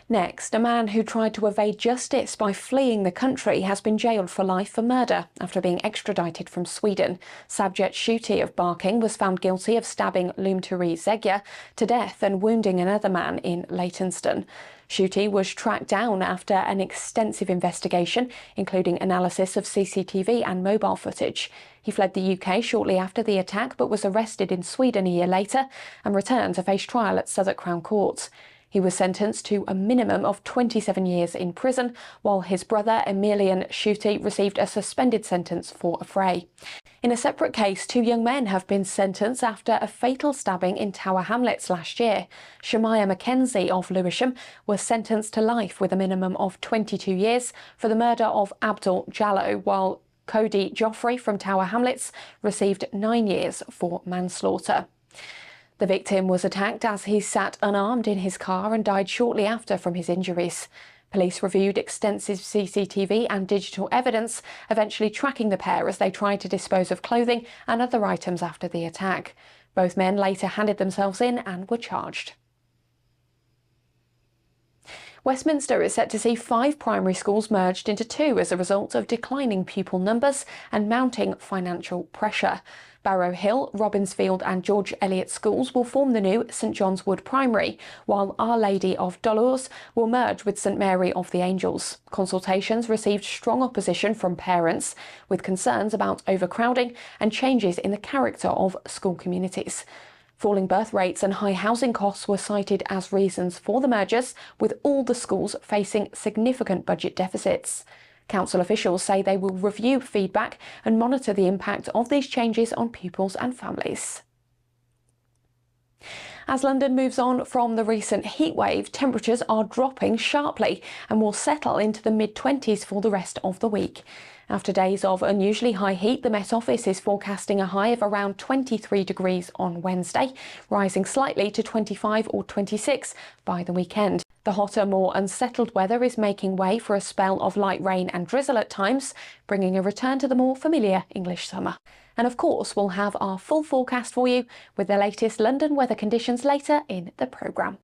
Next, a man who tried to evade justice by fleeing the country has been jailed for life for murder after being extradited from Sweden. Sabjet Shuti of Barking was found guilty of stabbing Lumturi Zegya to death and wounding another man in Leytonstone. Shuti was tracked down after an extensive investigation, including analysis of CCTV and mobile footage. He fled the UK shortly after the attack but was arrested in Sweden a year later and returned to face trial at Southwark Crown Court. He was sentenced to a minimum of 27 years in prison, while his brother Emilian Shuti received a suspended sentence for affray. In a separate case, two young men have been sentenced after a fatal stabbing in Tower Hamlets last year. Shemaiah Mackenzie of Lewisham was sentenced to life with a minimum of 22 years for the murder of Abdul Jallo, while Cody Joffrey from Tower Hamlets received 9 years for manslaughter. The victim was attacked as he sat unarmed in his car and died shortly after from his injuries. Police reviewed extensive CCTV and digital evidence, eventually tracking the pair as they tried to dispose of clothing and other items after the attack. Both men later handed themselves in and were charged. Westminster is set to see 5 primary schools merged into 2 as a result of declining pupil numbers and mounting financial pressure. Barrow Hill, Robbinsfield and George Eliot schools will form the new St John's Wood Primary, while Our Lady of Dolores will merge with St Mary of the Angels. Consultations received strong opposition from parents, with concerns about overcrowding and changes in the character of school communities. Falling birth rates and high housing costs were cited as reasons for the mergers, with all the schools facing significant budget deficits. Council officials say they will review feedback and monitor the impact of these changes on pupils and families. As London moves on from the recent heatwave, temperatures are dropping sharply and will settle into the mid-20s for the rest of the week. After days of unusually high heat, the Met Office is forecasting a high of around 23 degrees on Wednesday, rising slightly to 25 or 26 by the weekend. The hotter, more unsettled weather is making way for a spell of light rain and drizzle at times, bringing a return to the more familiar English summer. And of course, we'll have our full forecast for you with the latest London weather conditions later in the programme.